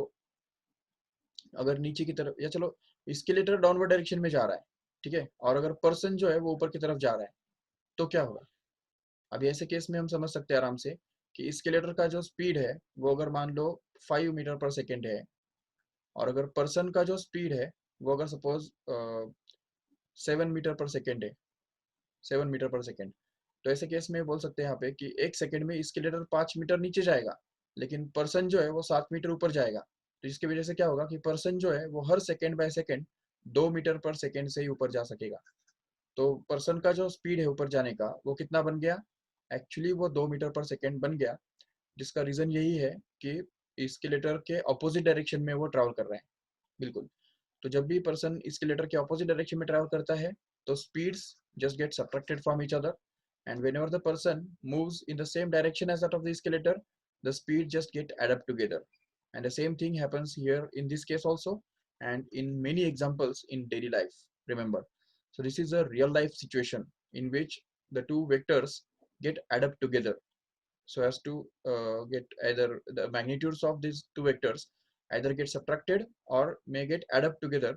अगर नीचे की तरफ, या चलो स्केलेटर डाउनवर्ड डायरेक्शन में जा रहा है, ठीक है, और अगर पर्सन जो है वो ऊपर की तरफ जा रहा है तो क्या होगा। अभी ऐसे केस में हम समझ सकते हैं आराम से कि स्केलेटर का जो स्पीड है वो अगर मान लो 5 मीटर पर सेकेंड है, और अगर पर्सन का जो स्पीड है वो अगर सपोज 7 मीटर पर सेकेंड है, 7 मीटर पर सेकेंड, तो ऐसे केस में बोल सकते हैं यहाँ पे कि 1 सेकेंड में स्केलेटर 5 मीटर नीचे जाएगा, लेकिन पर्सन जो है वो 7 मीटर ऊपर जाएगा। तो इसकी वजह से क्या होगा कि पर्सन जो है वो हर second by second 2 metre per second से ही ऊपर जा सकेगा। तो पर्सन का जो स्पीड है ऊपर जाने का वो कितना बन गया, एक्चुअली वो 2 मीटर पर सेकेंड बन गया, जिसका रीजन यही है कि स्केलेटर के अपोजिट डायरेक्शन में वो ट्रैवल कर रहे हैं। बिल्कुल। तो जब भी पर्सन स्केलेटर के ऑपोजिट डायरेक्शन में ट्रैवल करता है तो speeds just get subtracted from each other, and whenever the person moves in the same direction as that of the escalator, the speed just get add up together. And the same thing happens here in this case also, and in many examples in daily life, remember. So this is a real life situation in which the two vectors get add up together, so as to get either the magnitudes of these two vectors either get subtracted or may get add up together,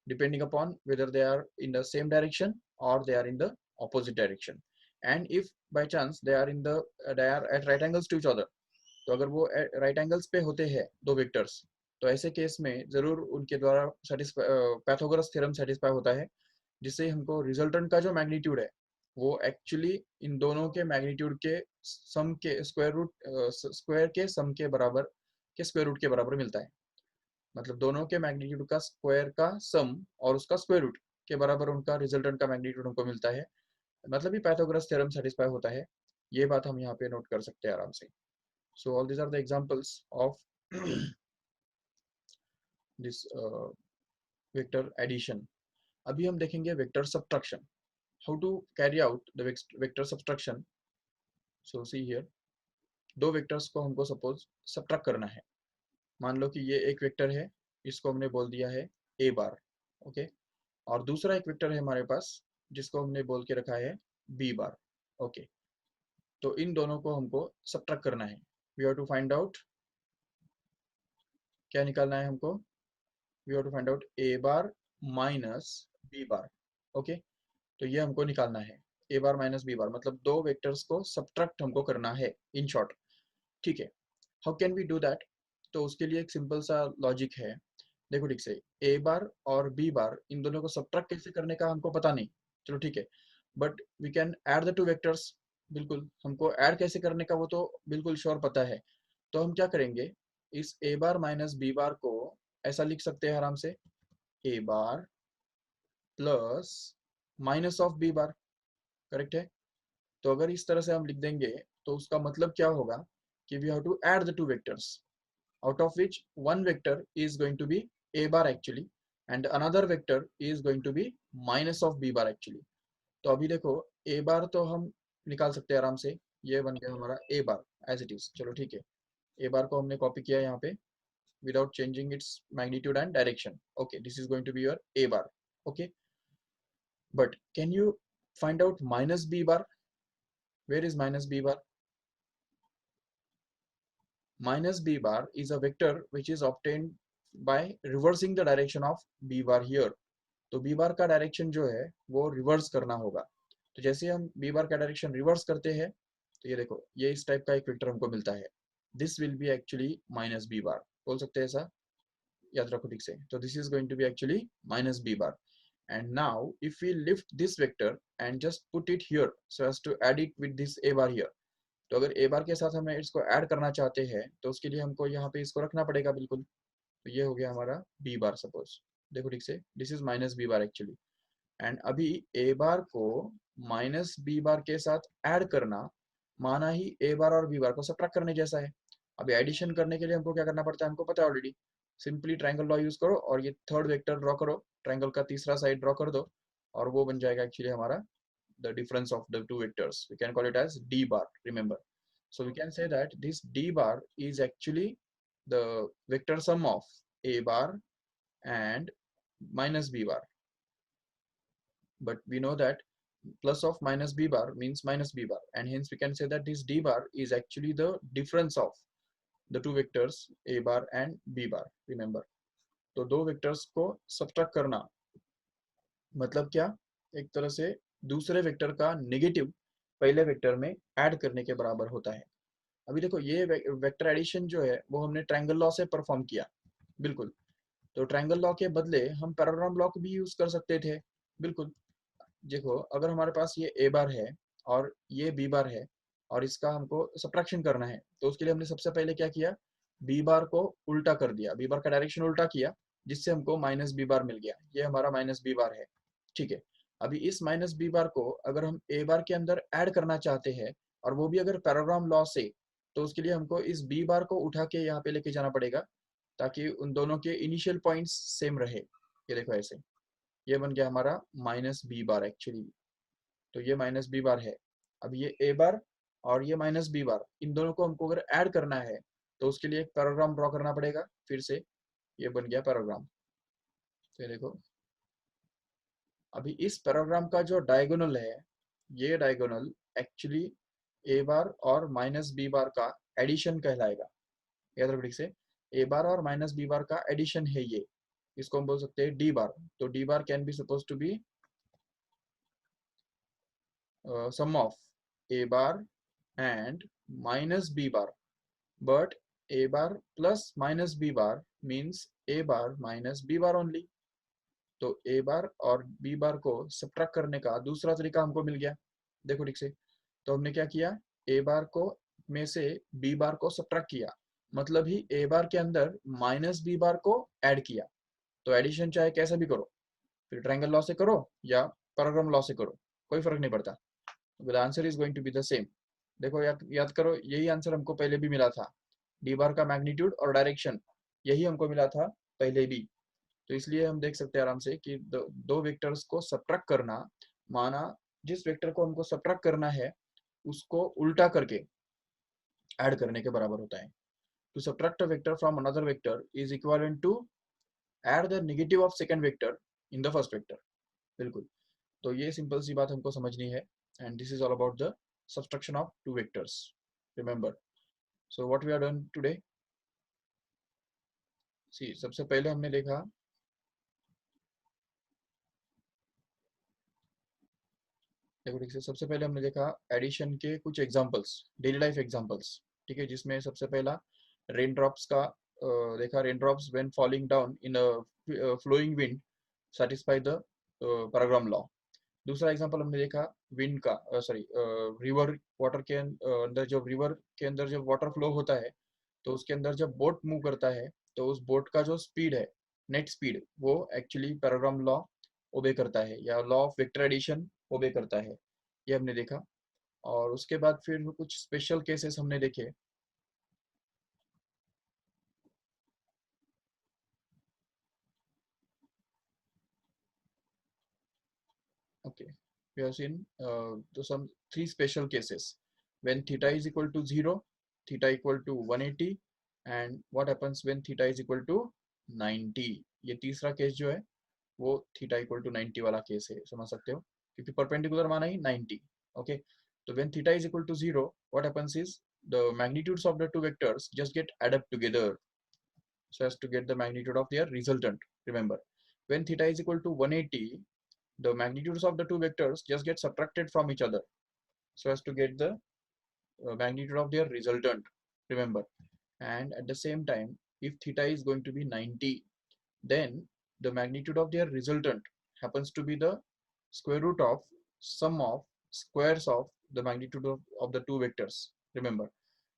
depending upon whether they are in the same direction or they are in the opposite direction. And if by chance they are at right angles to each other, तो अगर वो राइट एंगल्स पे होते हैं दो वेक्टर्स, तो ऐसे केस में जरूर उनके द्वारा पैथागोरस थ्योरम सेटिस्फाई होता है, जिससे हमको रिजल्टेंट का जो मैग्नीट्यूड है वो एक्चुअली इन दोनों के मैग्नीट्यूड के सम के स्क्वायर के सम के बराबर के स्क्वायर रूट के बराबर मिलता है। मतलब दोनों के मैग्नीट्यूड का स्क्वायर का सम और उसका स्क्वायर रूट के बराबर उनका रिजल्टेंट का मैग्नीट्यूड हमको मिलता है, मतलब ही पैथागोरस थ्योरम सेटिस्फाई होता है। ये बात हम यहाँ पे नोट कर सकते हैं आराम से। So all these are the examples of this vector addition. अभी हम देखेंगे vector subtraction, how to carry out the vector subtraction. So see here, दो वेक्टर्स को हमको सपोज सब्ट्रैक्ट करना है। मान लो कि ये एक वेक्टर है, इसको हमने बोल दिया है ए बार, ओके, और दूसरा एक वेक्टर है हमारे पास जिसको हमने बोल के रखा है बी बार, ओके। तो इन दोनों को हमको सब्ट्रैक्ट करना है। We have to find out, क्या निकालना है हमको, we have to find out a bar minus b bar, okay. तो ये हमको निकालना है ए बार माइनस बी बार, मतलब दो वेक्टर्स को सब्ट्रैक्ट हमको करना है इन शॉर्ट, ठीक है। How can we do that? तो उसके लिए एक सिंपल सा लॉजिक है। देखो ठीक से, ए बार और बी बार इन दोनों को सब्ट्रैक्ट कैसे करने का हमको पता नहीं, चलो ठीक है, but we can add the two vectors. बिल्कुल, हमको ऐड कैसे करने का वो तो बिल्कुल श्योर पता है। तो हम क्या करेंगे, इस ए बार माइनस बी बार को ऐसा लिख सकते हैं आराम से, A bar plus minus of B bar, correct है। तो अगर इस तरह से हम लिख देंगे तो उसका मतलब क्या होगा कि we have to add the two vectors, out of which one vector is going to be a bar actually and another vector is going to be minus of b bar actually। तो अभी देखो a बार तो हम निकाल सकते हैं आराम से, ये बन गया हमारा a bar as it is, चलो ठीक है। a बार को हमने कॉपी किया यहाँ पे without changing its magnitude and direction, okay, this is going to be your a bar, okay। but can you find out minus b bar? Where is minus b bar? Minus b bar is a vector which is obtained by reversing the direction of b bar here। तो b बार का डायरेक्शन जो है वो रिवर्स करना होगा। तो जैसे हम b बार का डायरेक्शन रिवर्स करते हैं तो ये देखो, ये इस टाइप का एक वेक्टर हमको मिलता है, this will be actually minus b bar, बोल सकते हैं ऐसा, याद रखो ठीक से। तो this is going to be actually minus b bar. and now if we lift this vector and just put it here so as to add it with this a bar here, तो अगर ए बार के साथ हमें इसको ऐड करना चाहते हैं तो उसके लिए हमको यहाँ पे इसको रखना पड़ेगा बिल्कुल। तो ये हो गया हमारा बी बार सपोज, देखो ठीक से, this is minus b bar actually. And अभी ए बार को माइनस बी बार के साथ ऐड करना माना ही ए बार और बी बार को सब्ट्रैक्ट करने जैसा है। अभी एडिशन करने के लिए हमको क्या करना पड़ता है हमको पता है already, simply triangle law use करो और ये थर्ड वेक्टर ड्रॉ करो, ट्रायंगल का तीसरा साइड ड्रॉ कर दो, और वो बन जाएगा एक्चुअली हमारा the difference of the two vectors. We can call it as d bar, remember. So we can say that this d bar is actually the vector sum of a bar and minus b bar. But we know that plus of minus b bar means minus b bar, and hence we can say that this d bar is actually the difference of the two vectors a bar and b bar, remember. तो दो वेक्टर्स को सब्ट्रैक्ट करना मतलब क्या, एक तरह से दूसरे वेक्टर का नेगेटिव पहले वेक्टर में ऐड करने के बराबर होता है। अभी देखो ये वेक्टर एडिशन जो है वो हमने ट्रायंगल लॉ से परफॉर्म किया, बिल्कुल। तो ट्रायंगल लॉ के बदले हम पैराग्राम लॉ भी यूज कर सकते थे, बिल्कुल। देखो अगर हमारे पास ये ए बार है और ये बी बार है और इसका हमको सब्ट्रैक्शन करना है, तो उसके लिए हमने सबसे पहले क्या किया, बी बार को उल्टा कर दिया, बी बार का डायरेक्शन उल्टा किया, जिससे हमको माइनस बी बार मिल गया। ये हमारा माइनस बी बार है, ठीक है। अभी इस माइनस बी बार को अगर हम ए बार के अंदर ऐड करना चाहते हैं, और वो भी अगर पैराग्राम लॉ से, तो उसके लिए हमको इस बी बार को उठा के यहाँ पे लेके जाना पड़ेगा, ताकि उन दोनों के इनिशियल पॉइंट्स सेम रहे। ये देखो ऐसे, ये बन गया हमारा माइनस बी बार एक्चुअली। तो ये माइनस बी बार है। अब ये ए बार और ये माइनस बी बार, इन दोनों को हमको अगर ऐड करना है, तो उसके लिए एक पैराग्राम ड्रॉ करना पड़ेगा फिर से। ये बन गया पैराग्राम। तो ये देखो, अभी इस पैराग्राम का जो डायगोनल है, ये डायगोनल एक्चुअली ए बार और माइनस बी बार का एडिशन कहलाएगा। याद रखो ठीक से, ए बार और माइनस बी बार का एडिशन है ये। इसको हम बोल सकते हैं डी बार। तो d bar can be suppose to be sum of a bar and minus b bar, but a bar plus minus b bar means a bar minus b bar only. तो a बार और b बार को सब्ट्रैक्ट करने का दूसरा तरीका हमको मिल गया। देखो ठीक से, तो हमने क्या किया, a बार को में से b बार को सब्ट्रैक्ट किया, मतलब ही a बार के अंदर माइनस b बार को ऐड किया। तो एडिशन चाहे कैसे भी करो, फिर ट्रायंगल लॉ से करो या पैराग्राम लॉ से करो, कोई फर्क नहीं पड़ता। the answer is going to be the same। देखो याद करो, यही आंसर हमको पहले भी मिला था। डी बार का मैग्नीट्यूड और डायरेक्शन यही हमको मिला था पहले भी। तो इसलिए हम देख सकते हैं आराम से कि दो वेक्टर्स को सब्ट्रैक्ट करना, माना जिस वेक्टर को हमको सब्ट्रैक्ट करना है उसको उल्टा करके ऐड करने के बराबर होता है। To subtract a vector from another vector is equivalent to add the negative of second vector in the first vector, बिल्कुल। तो ये सिंपल सी बात हमको समझनी है। And this is all about the subtraction of two vectors, remember। So what we are done today, see सबसे पहले हमने देखा, देखो ठीक से, सबसे पहले हमने देखा एडिशन के कुछ एग्जांपल्स, डेली लाइफ एग्जांपल्स, ठीक है। जिसमें सबसे पहला रेन ड्रॉप्स का देखा, rain drops when falling down in a flowing wind satisfy the parallelogram law. दूसरा एग्जांपल हमने देखा विंड का, सॉरी रिवर वाटर के अंदर, जब रिवर के अंदर जब वाटर फ्लो होता है, तो उसके अंदर जब बोट मूव करता है, तो उस बोट का जो स्पीड है, नेट स्पीड, वो एक्चुअली पैराग्राम लॉ ओबे करता है, या लॉ ऑफ वेक्टर एडिशन ओबे करता है। ये हमने देखा। और उसके बाद फिर कुछ स्पेशल केसेस हमने देखे। Okay, we have seen to some three special cases when theta is equal to 0, theta equal to 180, and what happens when theta is equal to 90। ये तीसरा केस जो है वो थीटा इक्वल टू 90 वाला केस है, समझ सकते हो, क्योंकि परपेंडिकुलर माना ही 90। ओके, तो when theta is equal to 0, what happens is the magnitudes of the two vectors just get added together so as to get the magnitude of their resultant, remember। When theta is equal to 180, the magnitudes of the two vectors just get subtracted from each other so as to get the magnitude of their resultant, remember। And at the same time, if theta is going to be 90, then the magnitude of their resultant happens to be the square root of sum of squares of the magnitude of the two vectors, remember।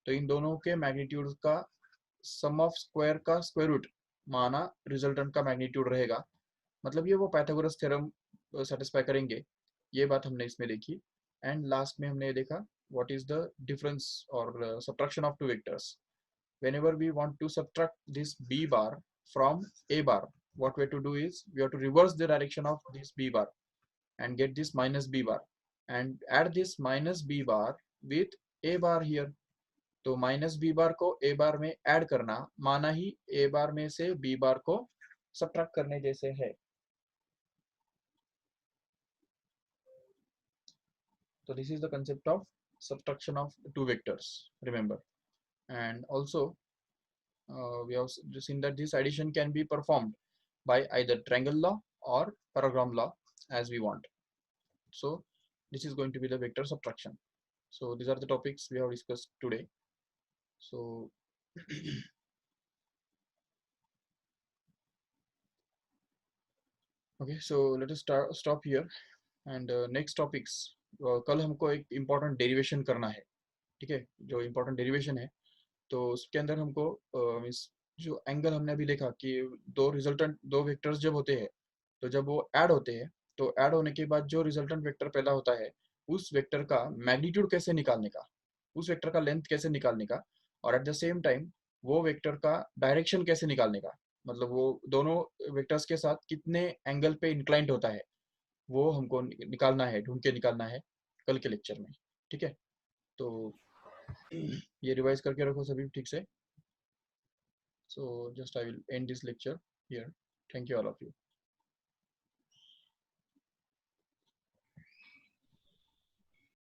तो इन दोनों के मैग्नीट्यूड का सम ऑफ स्क्वायर का स्क्वायर रूट माना रिजल्टेंट का मैग्नीट्यूड रहेगा, मतलब ये वो पाइथागोरस थ्योरम सेटिस्फाई करेंगे। ये बात हमने इसमें देखी। एंड लास्ट में हमने देखा व्हाट इज द डिफरेंस और subtraction of two vectors. whenever we want to subtract this b bar from a bar, what we have to do is we have to reverse the direction of this b bar and get this minus b bar and add this minus b bar with a bar here। तो माइनस बी बार को ए बार में ऐड करना माना ही ए बार में से बी बार को सब्ट्रैक्ट करने जैसे है। So this is the concept of subtraction of two vectors, remember। And also we have seen that this addition can be performed by either triangle law or paragram law as we want। So this is going to be the vector subtraction। So these are the topics we have discussed today। So okay, so let us stop here and next topics. कल हमको एक important derivation करना है, ठीक है? जो important derivation है, तो उसके अंदर हमको मीन्स जो एंगल हमने अभी देखा कि दो रिजल्टेंट दो वेक्टर्स जब होते हैं, तो जब वो ऐड होते हैं, तो ऐड होने के बाद जो रिजल्टेंट वेक्टर पैदा होता है, उस वेक्टर का मैग्नीट्यूड कैसे निकालने का, उस वेक्टर का लेंथ कैसे निकालने का, और एट द सेम टाइम वो वेक्टर का डायरेक्शन कैसे निकालने का, मतलब वो दोनों वेक्टर्स के साथ कितने एंगल पे इंक्लाइंट होता है, वो हमको निकालना है, ढूंढ के निकालना है कल के लेक्चर में, ठीक है? तो ये रिवाइज करके रखो सभी ठीक से. So just I will end this lecture here. Thank you all of you.